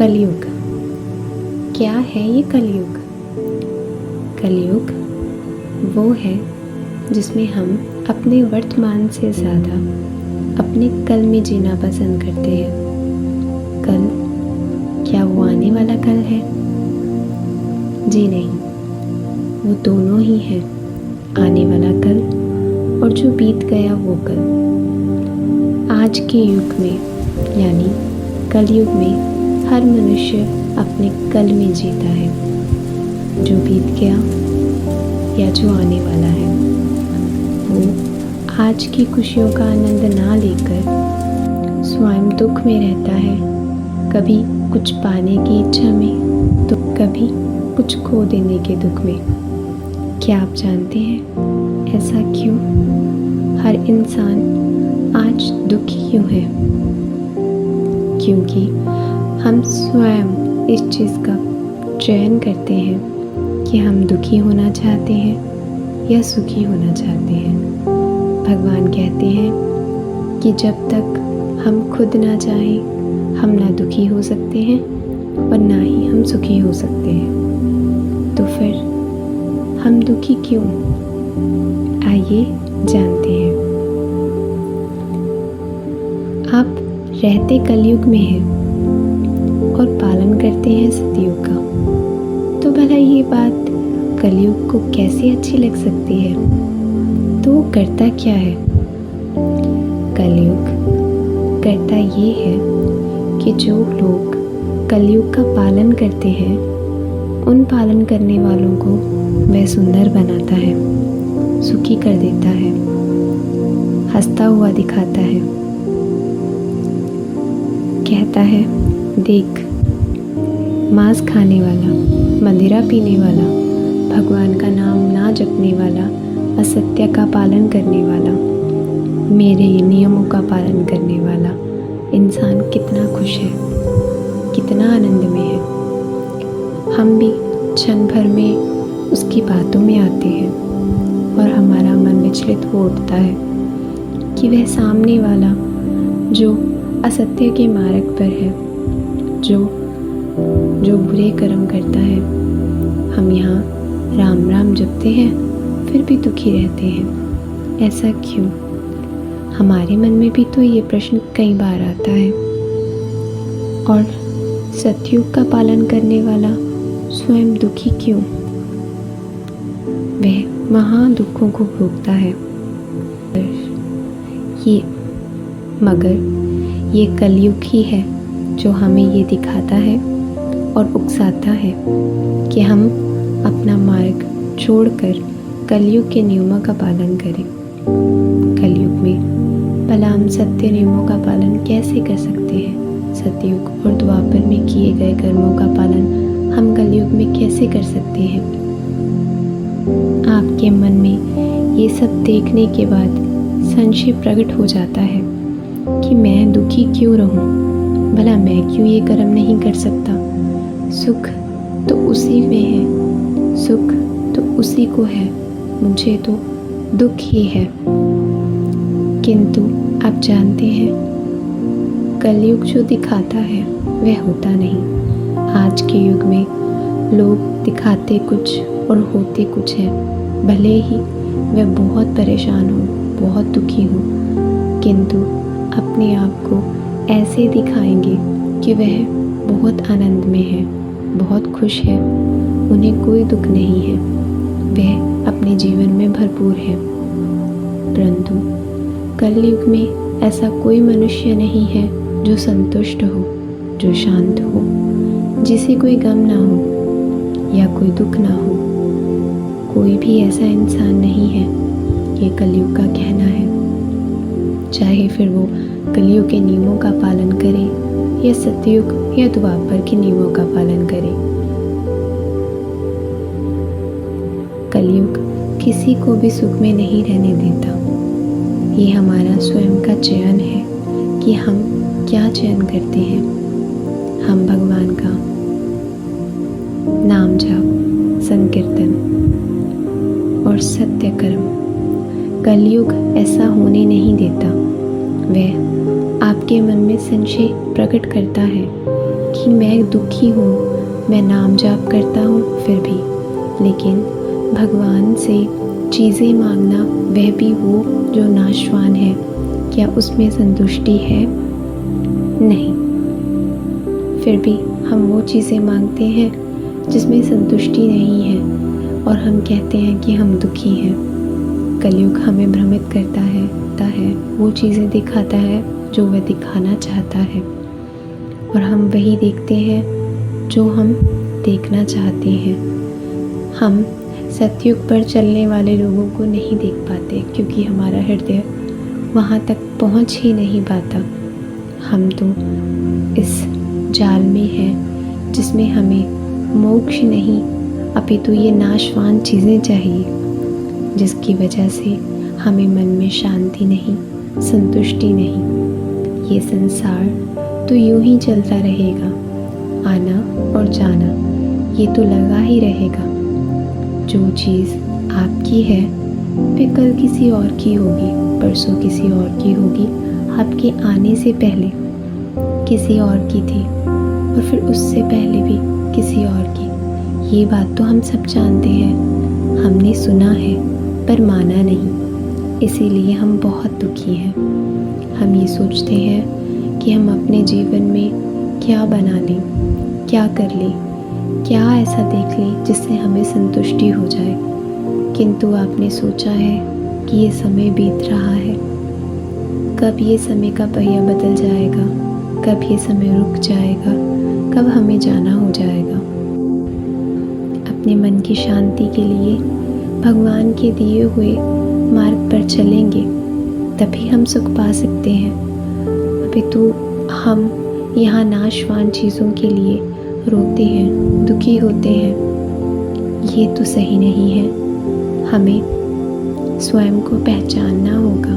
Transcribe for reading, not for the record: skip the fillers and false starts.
कलयुग। क्या है ये कलयुग? कलयुग वो है जिसमें हम अपने वर्तमान से ज़्यादा अपने कल में जीना पसंद करते हैं। कल, क्या वो आने वाला कल है? जी नहीं, वो दोनों ही है, आने वाला कल और जो बीत गया वो कल। आज के युग में यानी कलयुग में हर मनुष्य अपने कल में जीता है, जो बीत गया या जो आने वाला है। वो आज की खुशियों का आनंद ना लेकर स्वयं दुख में रहता है, कभी कुछ पाने की इच्छा में तो कभी कुछ खो देने के दुख में। क्या आप जानते हैं ऐसा क्यों? हर इंसान आज दुखी क्यों है? क्योंकि हम स्वयं इस चीज़ का चयन करते हैं कि हम दुखी होना चाहते हैं या सुखी होना चाहते हैं। भगवान कहते हैं कि जब तक हम खुद ना चाहें हम ना दुखी हो सकते हैं और ना ही हम सुखी हो सकते हैं। तो फिर हम दुखी क्यों? आइए जानते हैं। आप रहते कलयुग में हैं और पालन करते हैं सतयुग का, तो भला ये बात कलयुग को कैसे अच्छी लग सकती है? तो वो करता क्या है? कलयुग करता ये है कि जो लोग कलयुग का पालन करते हैं उन पालन करने वालों को वह सुंदर बनाता है, सुखी कर देता है, हंसता हुआ दिखाता है। कहता है, देख, मांस खाने वाला, मदिरा पीने वाला, भगवान का नाम ना जपने वाला, असत्य का पालन करने वाला, मेरे नियमों का पालन करने वाला इंसान कितना खुश है, कितना आनंद में है। हम भी क्षण भर में उसकी बातों में आते हैं और हमारा मन विचलित हो उठता है कि वह सामने वाला जो असत्य के मार्ग पर है, जो बुरे कर्म करता है, हम यहाँ राम राम जपते हैं फिर भी दुखी रहते हैं। ऐसा क्यों? हमारे मन में भी तो ये प्रश्न कई बार आता है। और सतयुग का पालन करने वाला स्वयं दुखी क्यों? वह महा दुखों को भोगता है। मगर ये कलयुग ही है जो हमें ये दिखाता है और उकसाता है कि हम अपना मार्ग छोड़कर कलयुग के नियमों का पालन करें। कलयुग में भला हम सत्य नियमों का पालन कैसे कर सकते हैं? सतयुग और द्वापर में किए गए कर्मों का पालन हम कलयुग में कैसे कर सकते हैं? आपके मन में ये सब देखने के बाद संशय प्रकट हो जाता है कि मैं दुखी क्यों रहूं? भला मैं क्यों ये कर्म नहीं कर सकता? सुख तो उसी में है, सुख तो उसी को है, मुझे तो दुख ही है। किंतु आप जानते हैं कलयुग जो दिखाता है वह होता नहीं। आज के युग में लोग दिखाते कुछ और होते कुछ है। भले ही वह बहुत परेशान हो, बहुत दुखी हो, किंतु अपने आप को ऐसे दिखाएंगे कि वह बहुत आनंद में है, बहुत खुश है, उन्हें कोई दुख नहीं है, वह अपने जीवन में भरपूर है। परंतु कलयुग में ऐसा कोई मनुष्य नहीं है जो संतुष्ट हो, जो शांत हो, जिसे कोई गम ना हो या कोई दुख ना हो। कोई भी ऐसा इंसान नहीं है, ये कलयुग का कहना है। चाहे फिर वो कलयुग के नियमों का पालन करे या सतयुग या द्वापर के नियमों का पालन करे। कलयुग किसी को भी सुख में नहीं रहने देता। ये हमारा स्वयं का चयन है कि हम क्या चयन करते हैं। हम भगवान का नाम जाप, संकीर्तन और सत्य कर्म। कलयुग ऐसा होने नहीं देता। वह आपके मन में संशय प्रकट करता है कि मैं दुखी हूँ, मैं नाम जाप करता हूँ फिर भी, लेकिन भगवान से चीज़ें मांगना, वह भी वो जो नाशवान है, क्या उसमें संतुष्टि है? नहीं। फिर भी हम वो चीज़ें मांगते हैं जिसमें संतुष्टि नहीं है और हम कहते हैं कि हम दुखी हैं। कलयुग हमें भ्रमित करता है वो चीज़ें दिखाता है जो वह दिखाना चाहता है, और हम वही देखते हैं जो हम देखना चाहते हैं। हम सतयुग पर चलने वाले लोगों को नहीं देख पाते क्योंकि हमारा हृदय वहाँ तक पहुँच ही नहीं पाता। हम तो इस जाल में हैं जिसमें हमें मोक्ष नहीं अपितु ये नाशवान चीज़ें चाहिए, जिसकी वजह से हमें मन में शांति नहीं, संतुष्टि नहीं। ये संसार तो यूं ही चलता रहेगा, आना और जाना ये तो लगा ही रहेगा। जो चीज़ आपकी है वह कल किसी और की होगी, परसों किसी और की होगी, आपके आने से पहले किसी और की थी और फिर उससे पहले भी किसी और की। ये बात तो हम सब जानते हैं, हमने सुना है पर माना नहीं, इसीलिए हम बहुत दुखी हैं। हम ये सोचते हैं कि हम अपने जीवन में क्या बना लें, क्या कर लें, क्या ऐसा देख लें जिससे हमें संतुष्टि हो जाए। किंतु आपने सोचा है कि ये समय बीत रहा है, कब ये समय का पहिया बदल जाएगा, कब ये समय रुक जाएगा, कब हमें जाना हो जाएगा। अपने मन की शांति के लिए भगवान के दिए हुए मार्ग पर चलेंगे तभी हम सुख पा सकते हैं। अपितु हम यहाँ नाशवान चीज़ों के लिए रोते हैं, दुखी होते हैं, ये तो सही नहीं है। हमें स्वयं को पहचानना होगा।